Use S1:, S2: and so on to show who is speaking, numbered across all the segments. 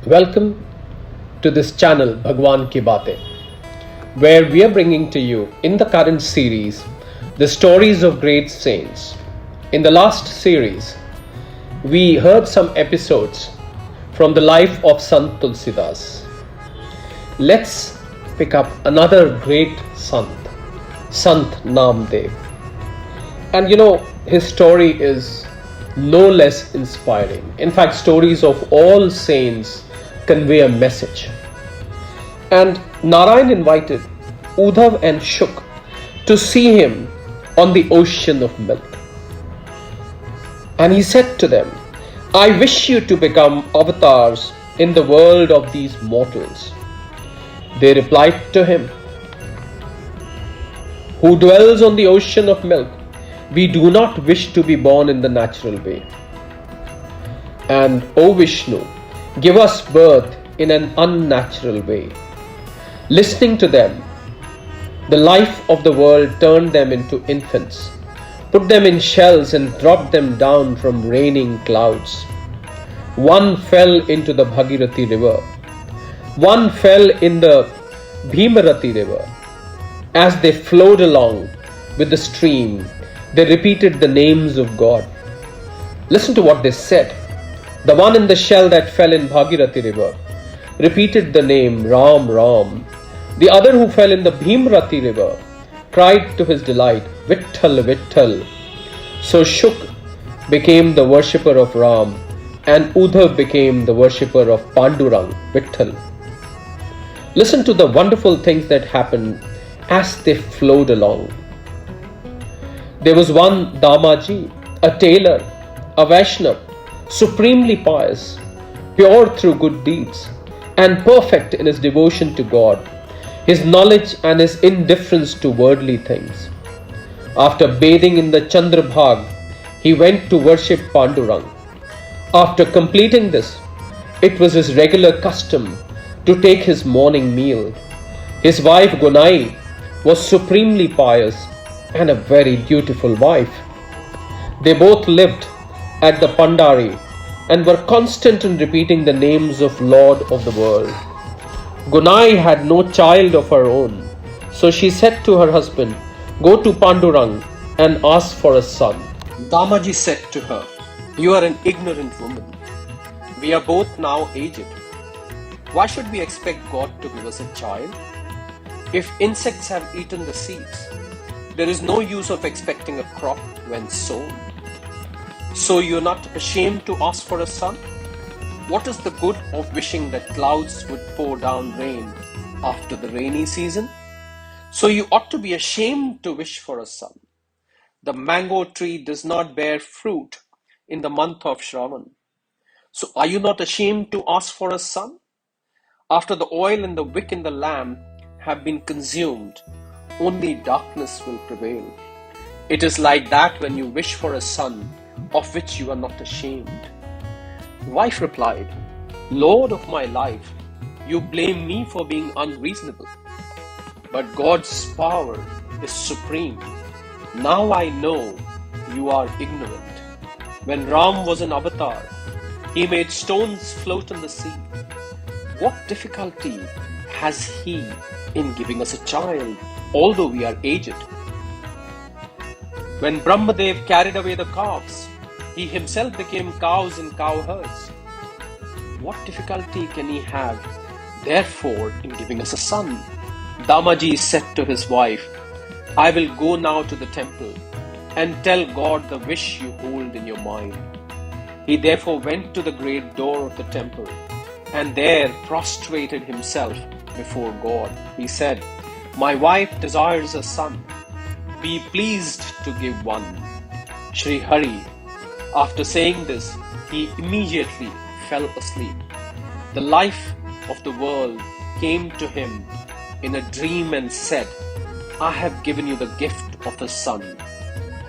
S1: Welcome to this channel Bhagwan Ki Baatein, where we are bringing to you in the current series the stories of great saints. In the last series, we heard some episodes from the life of Sant Tulsidas. Let's pick up another great Sant, Sant Namdev. And his story is no less inspiring. In fact, stories of all saints convey a message. And Narayan invited Uddhav and Shuk to see him on the ocean of milk. And he said to them, I wish you to become avatars in the world of these mortals. They replied to him, Who dwells on the ocean of milk? We do not wish to be born in the natural way. And, O Vishnu, give us birth in an unnatural way. Listening to them, the life of the world turned them into infants, put them in shells and dropped them down from raining clouds. One fell into the Bhagirathi river. One fell in the Bhimarathi river. As they flowed along with the stream, they repeated the names of God. Listen to what they said. The one in the shell that fell in Bhagirathi river repeated the name Ram Ram. The other who fell in the Bhimarathi river cried to his delight, Vitthal Vitthal. So Shuk became the worshipper of Ram and Uddhav became the worshipper of Pandurang, Vitthal. Listen to the wonderful things that happened as they flowed along. There was one Damaji, a tailor, a Vaishnav, supremely pious, pure through good deeds, and perfect in his devotion to God, his knowledge and his indifference to worldly things. After bathing in the Chandrabhag, he went to worship Pandurang. After completing this, it was his regular custom to take his morning meal. His wife Gunai was supremely pious and a very beautiful wife. They both lived at the Pandari and were constant in repeating the names of Lord of the world. Gunai had no child of her own, so she said to her husband, Go to Pandurang and ask for a son. Damaji said to her, You are an ignorant woman. We are both now aged. Why should we expect God to give us a child? If insects have eaten the seeds, there is no use of expecting a crop when sown. So you're not ashamed to ask for a son? What is the good of wishing that clouds would pour down rain after the rainy season? So you ought to be ashamed to wish for a son. The mango tree does not bear fruit in the month of Shravan. So are you not ashamed to ask for a son? After the oil and the wick in the lamp have been consumed, only darkness will prevail. It is like that when you wish for a son of which you are not ashamed. The wife replied, Lord of my life, you blame me for being unreasonable. But God's power is supreme. Now I know you are ignorant. When Ram was an avatar, he made stones float on the sea. What difficulty has he in giving us a child, although we are aged? When Brahmadev carried away the calves, he himself became cows in cow herds. What difficulty can he have, therefore, in giving us a son? Damaji said to his wife, I will go now to the temple and tell God the wish you hold in your mind. He therefore went to the great door of the temple and there prostrated himself before God. He said, My wife desires a son. Be pleased to give one. Shri Hari. After saying this, he immediately fell asleep. The life of the world came to him in a dream and said, I have given you the gift of a son.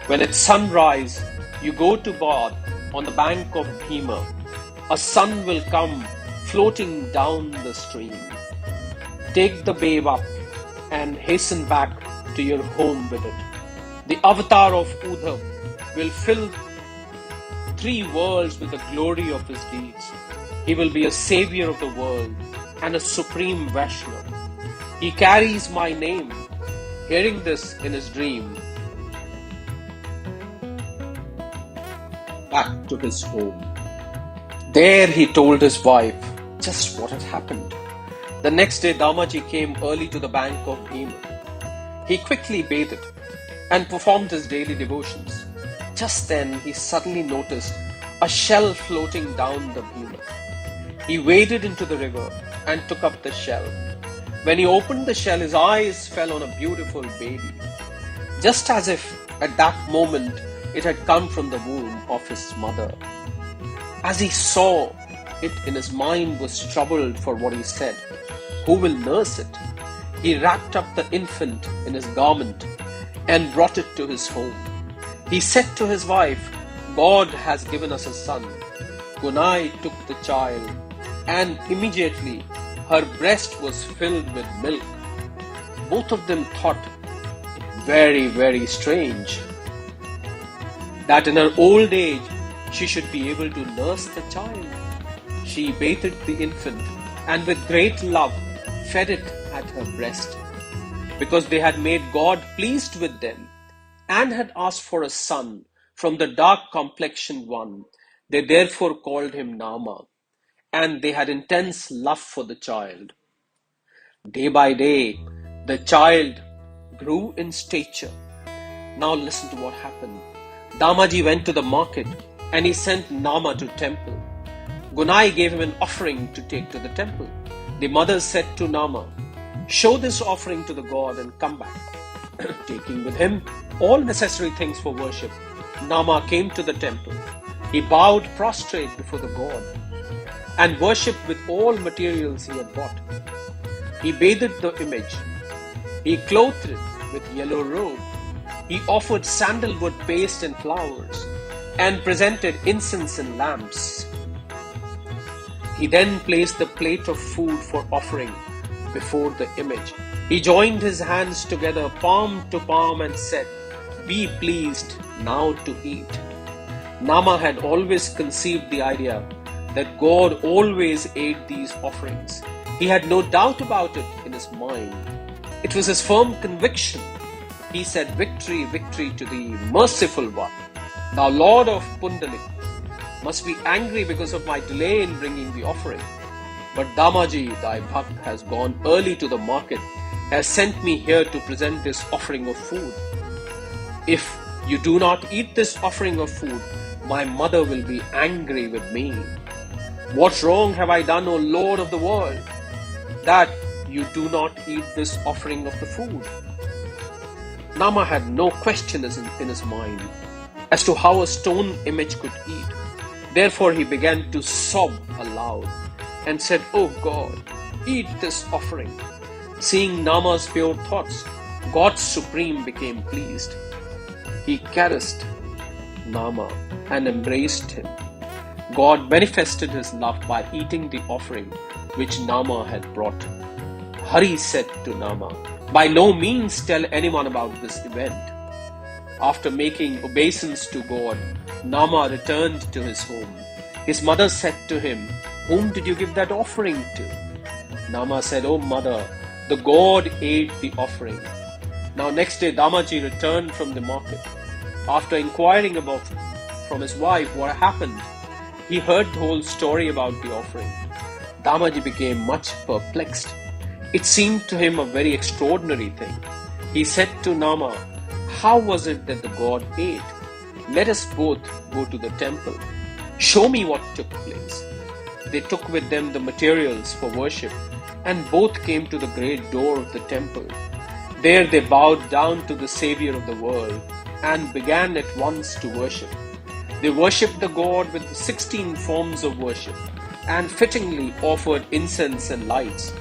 S1: When at sunrise you go to bath on the bank of Bhima, a son will come floating down the stream. Take the babe up and hasten back to your home with it. The avatar of Uddhav will fill 3 worlds with the glory of his deeds. He will be a savior of the world and a supreme Vaishnav. He carries my name. Hearing this in his dream, back to his home. There he told his wife just what had happened. The next day Damaji came early to the bank of Bhima. He quickly bathed and performed his daily devotions. Just then he suddenly noticed a shell floating down the Bhima. He waded into the river and took up the shell. When he opened the shell, his eyes fell on a beautiful baby, just as if at that moment it had come from the womb of his mother. As he saw it, in his mind was troubled for what he said. Who will nurse it? He wrapped up the infant in his garment and brought it to his home. He said to his wife, God has given us a son. Gunai took the child, and immediately her breast was filled with milk. Both of them thought, very, very strange, that in her old age she should be able to nurse the child. She bathed the infant and with great love fed it at her breast. Because they had made God pleased with them and had asked for a son from the dark complexioned one, they therefore called him Nama, and they had intense love for the child. Day by day, the child grew in stature. Now listen to what happened. Damaji went to the market and he sent Nama to temple. Gunai gave him an offering to take to the temple. The mother said to Nama, show this offering to the god and come back. Taking with him all necessary things for worship, Nama came to the temple. He bowed prostrate before the god and worshipped with all materials he had bought. He bathed the image. He clothed it with yellow robe. He offered sandalwood paste and flowers and presented incense and lamps. He then placed the plate of food for offering before the image. He joined his hands together, palm to palm, and said, be pleased now to eat. Nama had always conceived the idea that God always ate these offerings. He had no doubt about it in his mind. It was his firm conviction. He said, victory, victory to the merciful one. Now Lord of Pundalik must be angry because of my delay in bringing the offering. But Damaji, thy bhakt, has gone early to the market, has sent me here to present this offering of food. If you do not eat this offering of food, my mother will be angry with me. What wrong have I done, O Lord of the world, that you do not eat this offering of the food? Nama had no question in his mind as to how a stone image could eat. Therefore he began to sob aloud and said, O God, eat this offering. Seeing Nama's pure thoughts, God Supreme became pleased. He caressed Nama and embraced him. God manifested his love by eating the offering which Nama had brought. Hari said to Nama, by no means tell anyone about this event. After making obeisance to God, Nama returned to his home. His mother said to him, whom did you give that offering to? Nama said, O mother, the god ate the offering. Now next day Damaji returned from the market. After inquiring from his wife what happened, he heard the whole story about the offering. Damaji became much perplexed. It seemed to him a very extraordinary thing. He said to Nama, how was it that the god ate? Let us both go to the temple. Show me what took place. They took with them the materials for worship, and both came to the great door of the temple. There they bowed down to the Savior of the world and began at once to worship. They worshipped the god with the 16 forms of worship and fittingly offered incense and lights.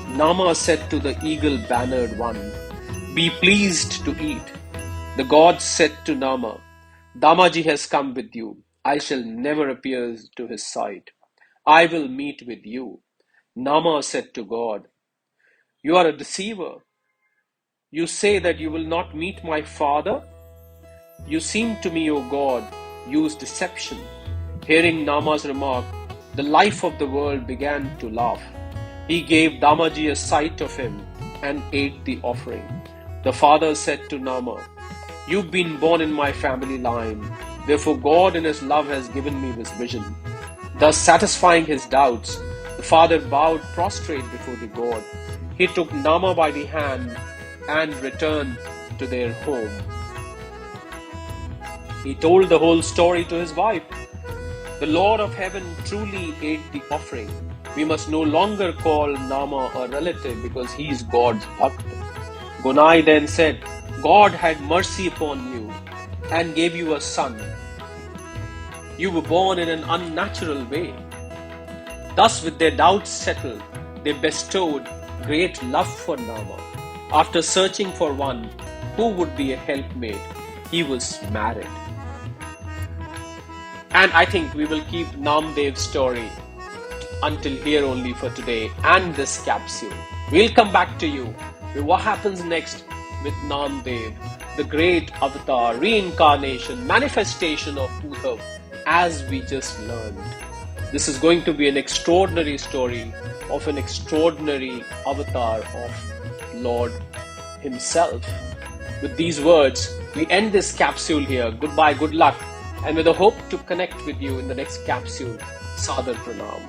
S1: Nama said to the eagle-bannered one, be pleased to eat. The god said to Nama, Damaji has come with you. I shall never appear to his sight. I will meet with you. Nama said to God, you are a deceiver. You say that you will not meet my father? You seem to me, O God, use deception. Hearing Nama's remark, the life of the world began to laugh. He gave Damaji a sight of him and ate the offering. The father said to Nama, "You've been born in my family line. Therefore God in his love has given me this vision." Thus satisfying his doubts, the father bowed prostrate before the god. He took Nama by the hand and returned to their home. He told the whole story to his wife. The Lord of heaven truly ate the offering. We must no longer call Nama a relative because he is God's bhakt. Gunai then said, "God had mercy upon you and gave you a son. You were born in an unnatural way." Thus, with their doubts settled, they bestowed great love for Nama. After searching for one who would be a helpmate, he was married. And I think we will keep Namdev's story until here only for today and this capsule. We'll come back to you with what happens next with Namdev, the great avatar, reincarnation, manifestation of Uddhav, as we just learned. This is going to be an extraordinary story of an extraordinary avatar of Lord himself. With these words, we end this capsule here. Goodbye, good luck, and with a hope to connect with you in the next capsule. Sadar Pranam.